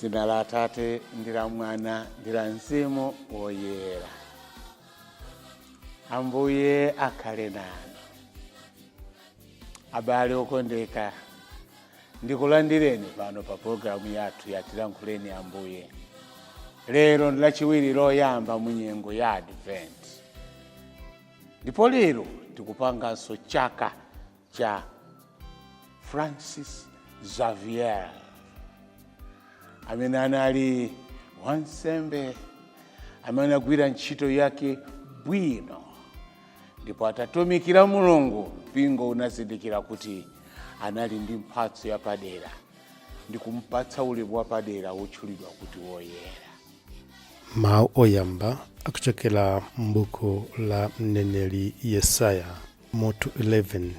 Dzina la Atate ndi la Mwana ndi la Mzimu woyera. Ambuye akhale nanu. Abale okondeka, ndikulandireni pano pa programu yathu ya Tilankhuleni Ambuye. Lero ndi lachiwiri loyamba mu nyengo ya Advent. Ndipo lero tikupanganso chaka cha Francis Xavier, amene anali wansembe amene agwira ntchito yake bwino, ndipo atatumikira Mulungu. Mpingo unazindikira kuti anali ndi mphatso yapadera ndi kumpatsa ulemu wapadera wotchulidwa kuti woyera. Mawu oyamba akuchokera m'buku la mneneri Yesaya mutu 11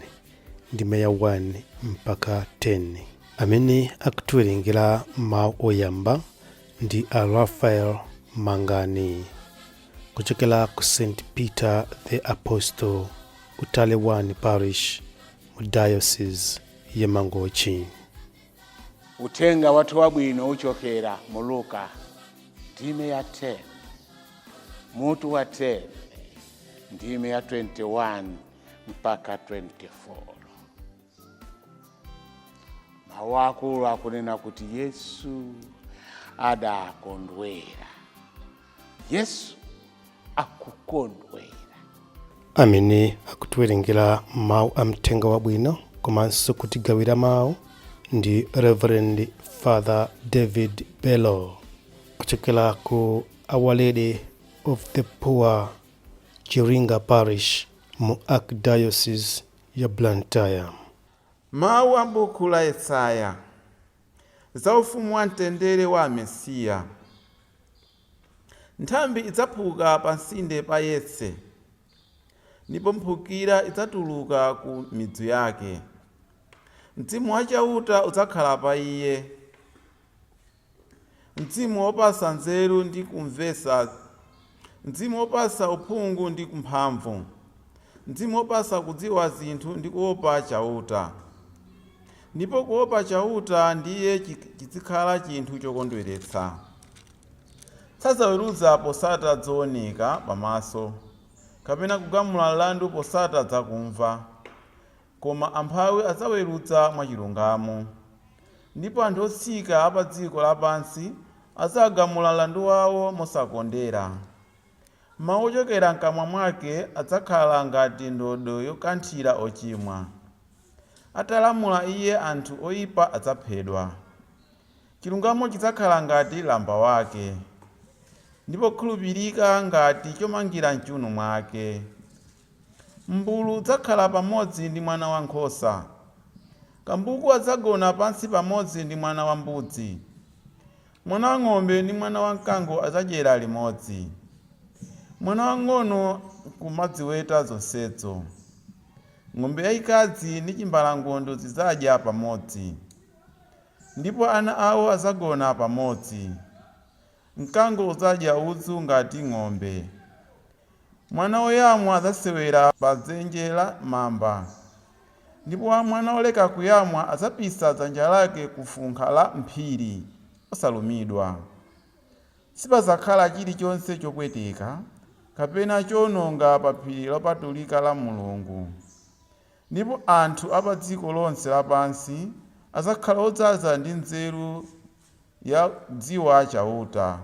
ndime ya 1 mpaka 10. Amene akutiwerengera mawu oyamba ndi a Raphael Mangani kuchokera ku St. Peter the Apostle, Utale 1 Parish mu Diocese ya Mangochi. Uthenga wathu wabwino uchokera mu Luka ndime ya 10 mutu wa 10 ndime ya 21 mpaka 24. Mawu akulu akunena kuti Yesu adakondwera. Yesu akukondwera. Amene akutiwerengera mawu amthenga wabwino komanso kutigawira mawu ndi Reverend Father David Bello kuchokera ku Our Lady of the Poor, Chiringa Parish mu Archdiocese ya Blantyre. Mawu a buku la Yesaya za ufumu wa mtendere wa Mesiya. Nthambi idzaphuka pa nsinde pa Yese, ndipo mphukira idzatuluka ku midzi yake. Mzimu wachauta udzakhala pa iye, mzimu wopasa nzeru ndi kumvesa, mzimu wopasa uphungu ndi kumphamvu, mzimu wopasa kudziwa zinthu ndi kuopa chauta. Ndipo kuopa chauta ndiye chizikhala chinthu chokondweretsa. Sadzaweruza posata zooneka pamaso, kapena kugamula mlandu posata zakumva, koma amphawi adzaweruza mwachilungamo. Ndipo anthu otsika pa dziko lapansi adzagamula mlandu wawo mosakondera. Mawu ochokera m'kamwa mwake adzakhala ngati ndodo yokanthira ochimwa. Atalamula iye, anthu oyipa adzaphedwa. Chilungamo chidzakhala ngati lamba wake, ndipo kukhulupirika ngati chomangira mchiuno mwake. Mbulu idzakhala pamodzi ndi mwana wankhosa, kambuku adzagona pansi pamodzi ndi mwana wambudzi. Mwana wang'ombe ndi mwana wamkango adzadyera limodzi, mwana wang'ono kumadziweta zonsezo. Ng'ombe yayikazi ndi chimbalangondo zidzadya pamodzi, ndipo ana awo adzagona pamodzi. Mkango udzadya udzu ngati ng'ombe. Mwana woyamwa adzasewera pa dzenje la mamba, ndipo mwana woleka kuyamwa adzapisa dzanja lake ku funkha la mphiri osalumidwa. Sipadzakhala chilichonse chopweteka kapena chowononga pa phiri lopatulika la Mulungu. Ndipo anthu a pa dziko lonse lapansi adzakhala odzaza ndi nzeru ya kudziwa chauta,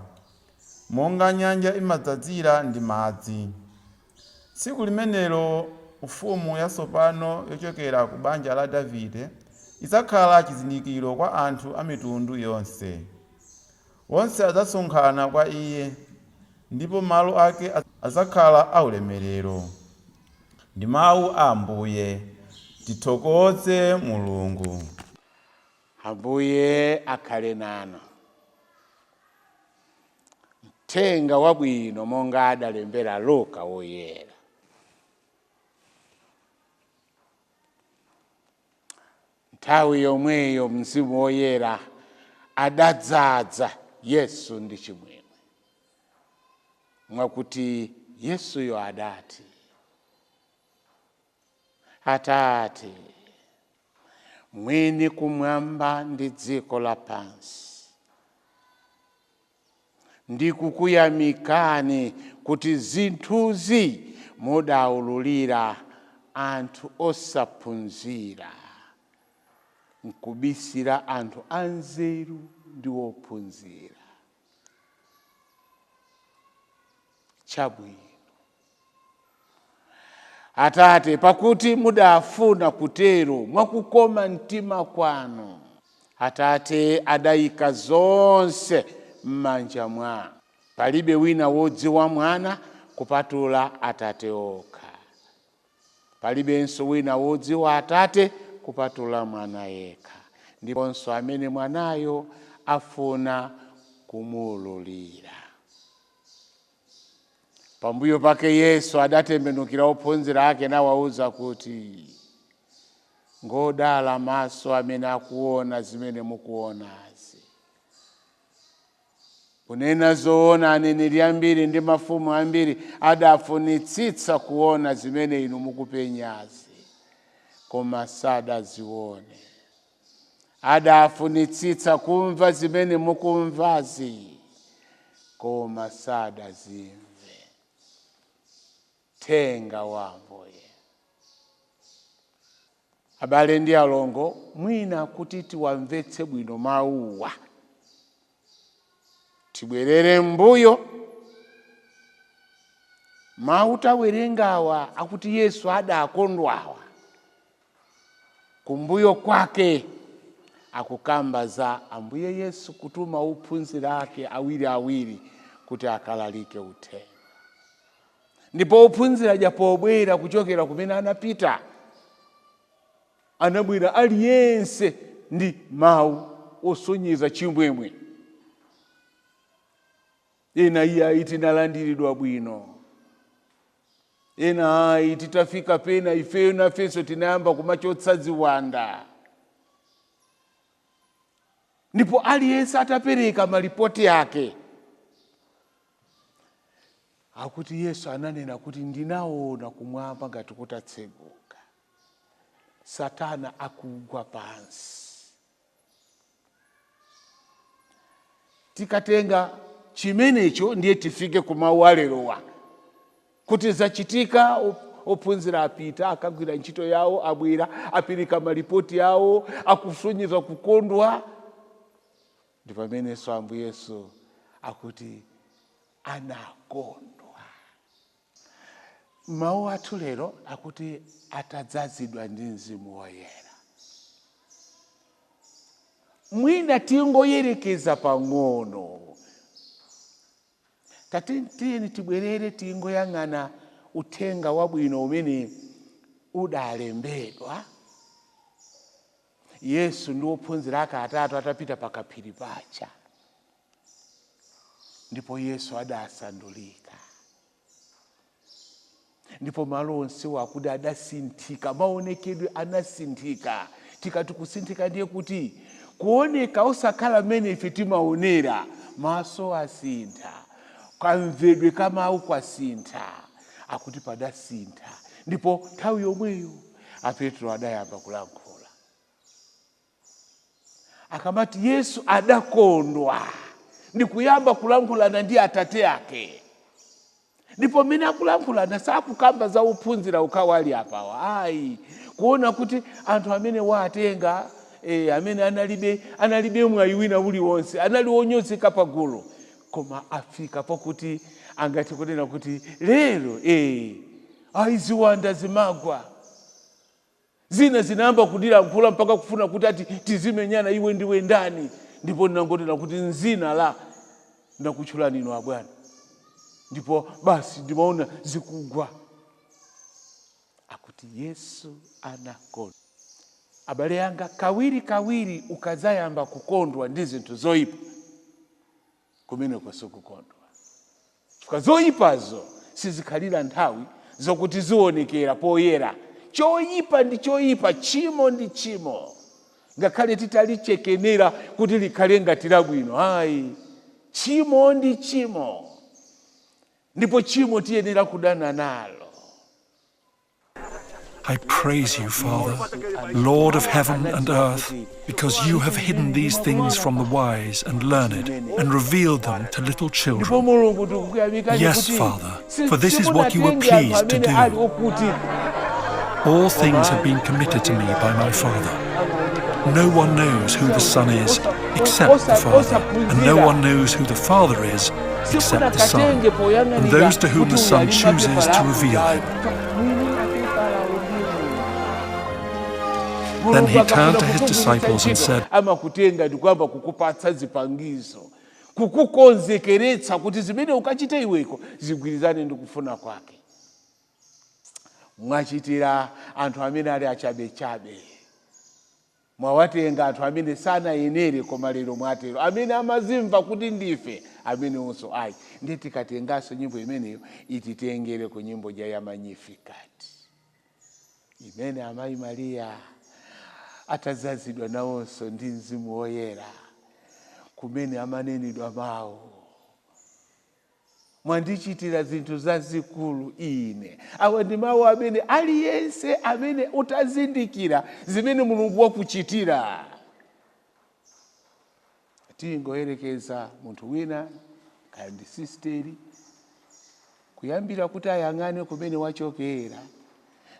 monga nyanja imadzazira ndi madzi. Tsiku limenelo ufumu yatsopano yochokera ku banja la Davide idzakhala chizindikiro kwa anthu a mitundu yonse. Onse adzasonkhana kwa iye, ndipo malo ake adzakhala aulemerero. Ndi mawu a Ambuye. Tithokoze Mulungu. Ambuye akhale nanu. Uthenga wabwino monga adalembera Luka woyera. Nthawi yomweyo Mzimu Woyera adadzaza Yesu ndi chimwemwe, mwakuti Yesuyo adati, Atate, mwini kumwamba ndi dziko lapansi, ndikukuyamikani kuti zinthuzi mudaululira anthu osaphunzira, nkubisira anthu anzeru ndi ophunzira. Chabwino Atate, pakuti mudafuna kutero mwakukoma mtima kwanu, Atate adayika zonse m'manja mwanu. Palibe wina wodziwa mwana kupatula Atate okha. Palibenso wina wodziwa Atate kupatula mwana yekha, ndiponso amene mwanayo afuna kumuululira. Pambuyo pake Yesu adatembenukira ophunzira ake nawawuza kuti, ngodala maso amene akuona zimene mukuonazi. Kunena zoona, aneneri ambiri ndi mafumu ambiri adafunitsitsa kuona zimene inu mukupenyazi, koma sadazione. Adafunitsitsa kumva zimene mukumvazi, koma sadazimve. Tenga wamboye. Abale ndi alongo, mwina kuti tiwamvetse bwino mawuwa, tibwerere mbuyo. Mawu tawerengawa akuti Yesu adakondwawa. Kumbuyo kwake akukamba za Ambuye Yesu kutuma ophunzira ake awiri kuti akalalike uthenga. Ndipo ophunzira japobwera kuchokera kumene anapita, anabwera aliyense ndi mawu osonyeza chimwemwe. Ena iya tinalandiridwa bwino, ena ayi titafika pena ifeyo nafenso tinayamba kumachotsa ziwanda. Ndipo aliyense atapereka malipoti yake. Akuti Yesu ananena kuti ndinaona kumwamba ngati kutatseguka, Satana akugwa pansi. Tikatenga chimenecho ndiye tifike kumawu alerowa, kuti zachitika. Ophunzira apita akagwira ntchito yawo, abwera apirika malipoti yawo, akusonyeza kukondwa. Ndi pamenenso Ambuye Yesu akuti anakondwa. Mawu athu lero akuti atadzazidwa ndi Mzimu Woyera. Mwina tingoyerekeza pang'ono. Tiyeni tibwerere tingoyang'ana uthenga wabwino umene udalembedwa. Yesu ndi ophunzira ake atatu atapita pakaphiri pacha, ndipo Yesu adasandulika. Ndipo malo onse wakuti adasinthika, maonekedwe anasinthika. Tikati kusinthika ndiye kuti kuoneka osakhala mmene ife timaonera. Maso asintha, kamvedwe kamawu kwasintha, akuti padasintha. Ndipo nthawi yomweyo Petro adayamba kulankhula. Akamati Yesu adakondwa ndi kuyamba kulankhulana ndi Atate ake. Ndipo mmene akulankhulana sakukamba za ophunzira ukawali apawa. Ayi, kuona kuti anthu amene watenga, amene analibe mwayi wina uliwonse, anali wonyozeka pagulu, koma afika pokuti angati kunena kuti lero ziwanda zimagwa. Zina zinamba kudilankhula mpaka kufuna kuti ati tizimenyana, iwe ndiwe ndani. Ndipo ndinangonena kuti nzina la ndakutchulani inu abwana. Ndipo basi ndimaona zikugwa. Akuti Yesu anakondwa. Abale yanga, kawiri ukazayamba kukondwa ndi zinthu zoyipa, kumeneko sikukondwa. Zoyipazo sizikhalira nthawi zokuti zionekera poyera. Choyipa ndi choyipa, chimo ndi chimo. Ngakhale titalichekenera kuti likhale ngati labwino, ayi, chimo ndi chimo. Ndipo chimo tiyenera kudana nalo. I praise you, Father, Lord of heaven and earth, because you have hidden these things from the wise and learned and revealed them to little ndipo children. mulungu tikukuyamikani Yes, kuti Father, for this is what you were simunatenge anthu pleased to amene do. ali okuti All things have been committed to me by my Father. No one knows who the Son is except the Father, and no one knows who the Father is except the Son, and those to whom the Son chooses to reveal him. Then he turned to his disciples and said, amakutenga ndikwamba kukupatsa zipangizo, kukukonzekeretsa kuti zimene ukachita iweko zigwirizane ndi kufuna kwake. Mwachitira anthu amene ali achabechabe, mwawatenga anthu amene sanayenere koma lero mwatero, amene amazimva kuti ndife amene unso ayi. Ndiye tikatenganso nyimbo imeneyo ititengere ku nyimbo ya Magnificat, imene amayi Mariya atazazidwa nawonso ndi Mzimu Woyera, kumene amanenedwa mawu, mwandichitira zinthu zazikulu ine. Awa ndi mawu amene aliyense amene utazindikira zimene Mulungu wakuchitira. Tingoyerekeza munthu wina kandi sisteri kuyambira kuti ayang'ane kumene wachokera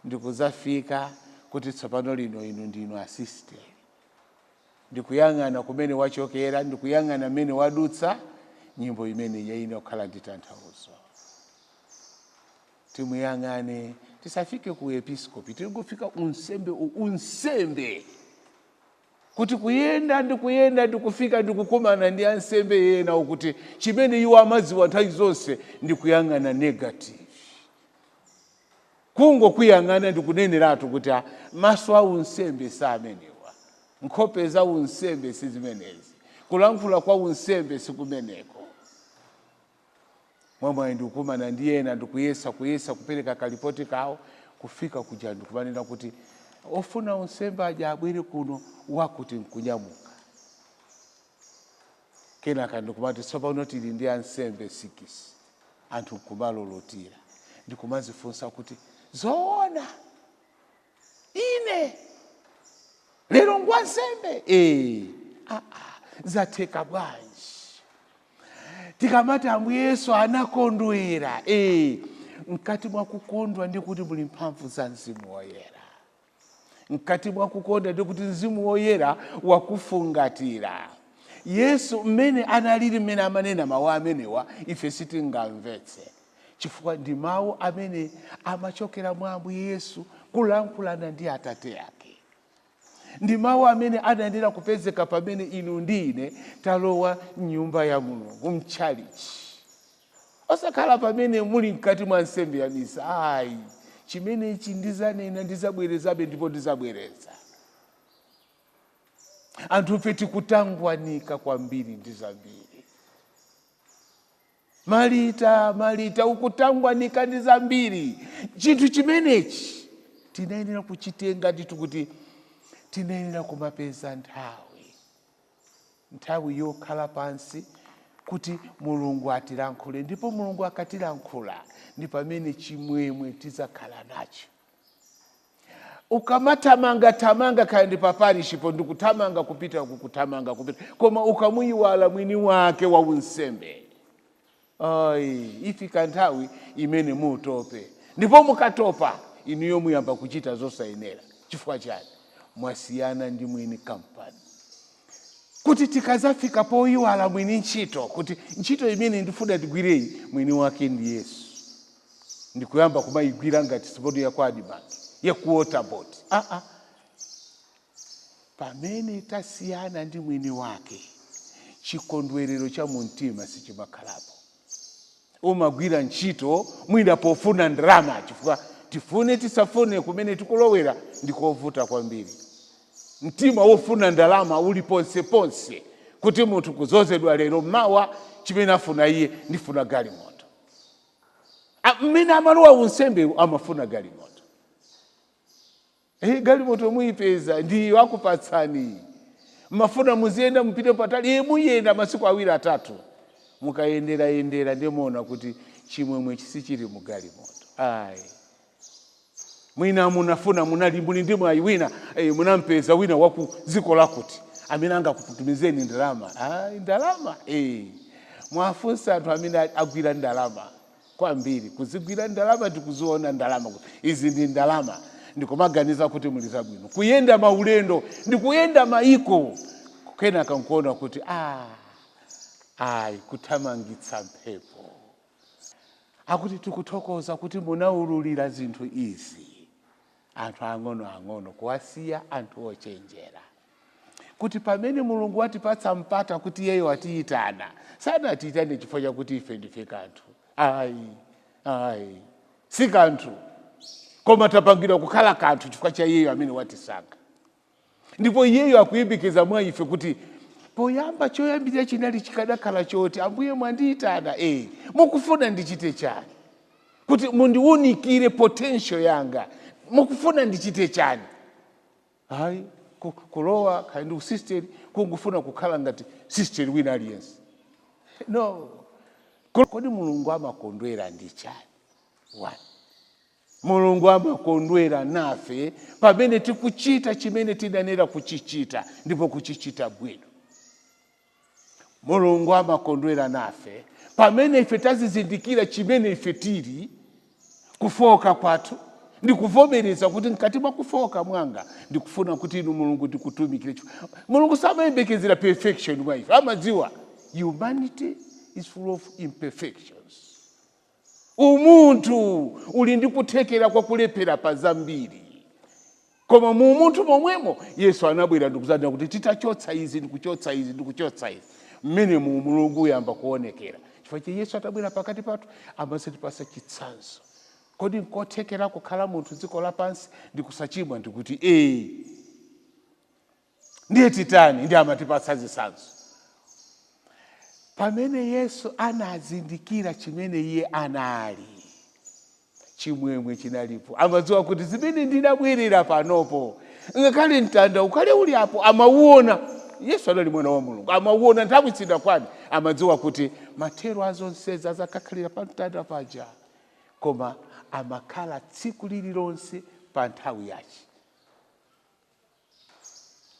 ndikuzafika kuti tsopano lino inu ndinu asisteri, ndikuyang'ana kumene wachokera, ndikuyang'ana mmene wadutsa. Nyimbo imene yaina kukhala ndi tanthauzo. Timuyang'ane, tisafike ku episkopi, tingofika unsembe, kuti kuyenda ndikufika ndikukumana ndi ansembe yena ukuti chimene iwo amadziwa nthawi zonse ndikuyang'ana negative. Kungokuyang'ana ndikuneneratu kuti maso a unsembe samenewa, nkhope za unsembe sizimenezi, kulankhula kwa unsembe sikumeneko. Mwamwe ndikukumana ndi yena ndikuyesa kupereka kalipoti kawo, kufika kuja ndikumanena kuti ofuna unsembe aja abwere kuno wakuti nkunyamuka. Kenaka ndikumati tsopano tili ndi ansembe 6 anthu nkumalolotira, ndikumazifunsa kuti zoona ine lero ngwansembe zatheka bwanji tikamati Ambuye Yesu anakondwera. Mkati mwa kukondwa ndi kuti muli mphamvu za Mzimu Woyera. Mkati mwa kukondwa ndi kuti Mzimu Woyera wakufungatira. Yesu mmene analili mmene amanena mawu amenewa ife sitingamvetse, chifukwa ndi mawu amene amachokera mwa Ambuye Yesu kulankhulana ndi Atate yake. Ndi mawu amene anayenera kupezeka pamene inu ndine talowa nyumba ya Mulungu, mchalichi. Osakhala pamene muli mkati mwa nsembe ya misa, chimene ichi ndizanena ndizabwerezabe ndipo ndizabwereza. Anthu peti kutangwanika kwambiri ndizambiri. Malita ukutangwanika ndizambiri. Chinthu chimenechi tinayenera kuchitenga nditu kuti tinayenera kumapeza nthawi yokhala pansi kuti Mulungu atilankhule, ndipo Mulungu akatilankhula ndi pamene chimwemwe tizakhala nacho. Ukamatamanga kandi paparishipo ndikutamanga kupita, koma ukamuyiwala mwini wake wa unsembe, ifika nthawi imene mutope, ndipo mukatopa inuyo muyamba kuchita zosayenera. Chifukwa chani? Mwasiyana ndi mwini kampani. Kuti tikazafika poyiwala mwini ntchito, kuti ntchito imene ndifuna tigwireyi mwini wake ndi Yesu, ndikuyamba kumayigwira ngati sipoto ya kwadibanki ya kuwaterboard. Pamene tasiyana ndi mwini wake, chikondwerero cha mumtima sichimakhalapo. Umagwira ntchito mwina pofuna ndalama, chifukwa tifune tisafune kumene tikulowera ndikovuta kwambiri. Mtima wofuna ndalama uli ponse kuti munthu kuzozedwa lero mawa chimene afuna iye ndifuna galimoto. Mmene amalowa unsembe amafuna galimoto. Galimoto muyipeza ndi wakupatsani. Mafuna muziyenda mpite patali, muyenda masiku 2 3. Mukayendera ndimuona kuti chimwemwe chisichiri mu galimoto. mwina munafuna muli ndi mwayi wina munampeza wina waku dziko lakuti amene angakutumizeni ndalama. Ndalama mwafunsa anthu amene agwira ndalama kwambiri. Kuzigwira ndalama tikuziona ndalama kuti izi ndi ndalama, ndikumaganiza kuti muli zabwino. Kuyenda maulendo ndikuyenda maiko kenaka nkuona kuti kuthamangitsa mphepo. Akuti tikuthokoza kuti munaululira zinthu izi anthu ang'ono kuwasiya anthu ochenjera. Kuti pamene Mulungu watipatsa mpata kuti yeye watiyitana, sanatiyitane chifukwa chakuti ife ndife kanthu. Si kanthu, koma tapangidwa kukhala kanthu chifukwa cha yeye amene watisankha. Ndipo iyeyo akuyembekeza mwa ife kuti poyamba choyambirira chinali chikadakhala choti Ambuye mwandiyitana, mukufuna ndichite chani? Kuti mundiunikire potential yanga, mukufuna ndichite chani? Kulowa kandi usisteri kungufuna kukhala ngati sister wina aliyense. No. Kodi Mulungu amakondwera ndi chani? Mulungu amakondwera nafe pamene tikuchita chimene tidanena kuchichita, ndipo kuchichita bwino. Mulungu amakondwera nafe pamene ife tazizindikira chimene ife tili, kufoka kwathu ndikuvomereza kuti mkati mwa kufoka mwanga ndikufuna kuti inu Mulungu ndikutumikire. Mulungu samayembekezera perfection mwa ife. Amadziwa humanity is full of imperfections. Umuntu uli ndi kuthekera kwa kulephera pa zambiri. Koma mu munthu momwemo Yesu anabwera ndikuzana kuti titachotsa izi ndikuchotsa izi ndikuchotsa izi. Mmene mu Mulungu yamba kuonekera. Chifukwa Yesu atabwera pakati pathu amasatipasa chitsanzo. Kodi nkothekera kukhala munthu dziko lapansi ndikusachimwa ndikuti ndiye titani ndi amatipasa zitsanzo. Pamene Yesu anazindikira chimene iye anali, chimwemwe chinalipo. Amadziwa kuti zimene ndinabwerera panopo, ngakhale mtanda ukale uli apo, amauona. Yesu anali mwana wa Mulungu, amauona nthawi sidakwana. Amadziwa kuti mathero azonsezi azakakhalira pa mtanda paja, koma amakhala tsiku lililonse pa nthawi yake.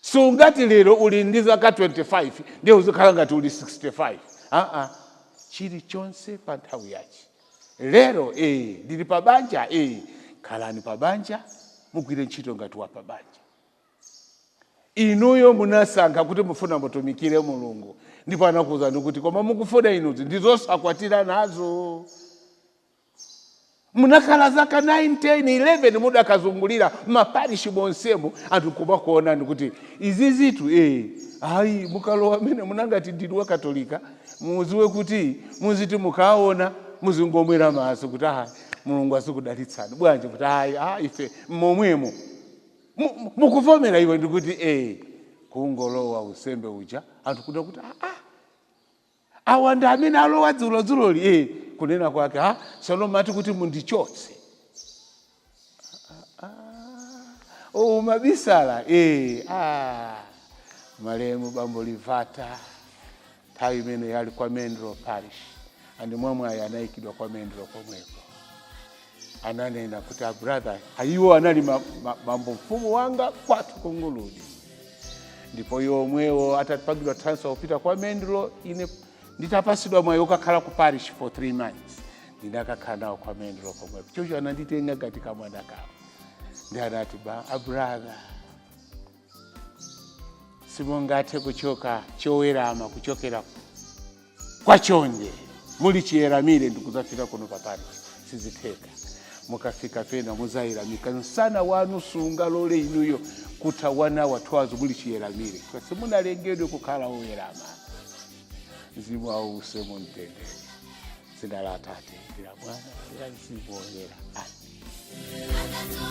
Sungati lero uli ndi zaka 25 ndiye uzikhala ngati uli 65. Chilichonse pa nthawi yake. Lero ndili pa banja, khalani pa banja, mugwire ntchito ngati wa pa banja. Inuyo munasankha kuti mufuna mutumikire Mulungu, ndipo anakuwuzani kuti koma mukufuna inuzi ndizosakwatira nazo. Munakhala zaka 9, 10, 11 mudakazungulira maparishi monsemo, anthu kumakuonani kuti izi zitu mukalowa amene munangati ndinu wa Katolika, muziwe kuti muziti mukaona muzingomwera maso kuti Mulungu azikudalitsani. Bwanji kuti ife momwemo mukuvomera iwe ndikuti kungolowa usembe uja anthu kuda kuti awanda amene alowa dzuloli kunena kwake solo mati kuti mundichotse. Mabisala malemu Bambo Livata nthawi imene yali kwa Mendro Parish, andi mwamwe anayikidwa kwa Mendro komweko. Ananena kuti brother ayiwo anali mambo mfumu wanga kwathu kunguludi. Ndipo yomwewo atapangidwa transfer upita kwa Mendro, ine nditapasidwa mwayo kakhala ku parish for 3 months. Ndinakakhala nawo kwa Mendro komweko. Chocho ananditenga ngati kamwana kawo. Ndi anati brother simungathe kuchoka chowerama kuchokera kwa chonde muli chiyeramire ndikuzafika kuno pa parish. Sizitheka. Mukafika pena muzayiramika nsana wanu sungalole inuyo kutawana watwazo muli chiyeramire. Kwa sababu munalengedwe kukhala owerama. Mzimu wa usemo ntende. Zina la Tate, la Mwana, la Mzimu woyera. Amen.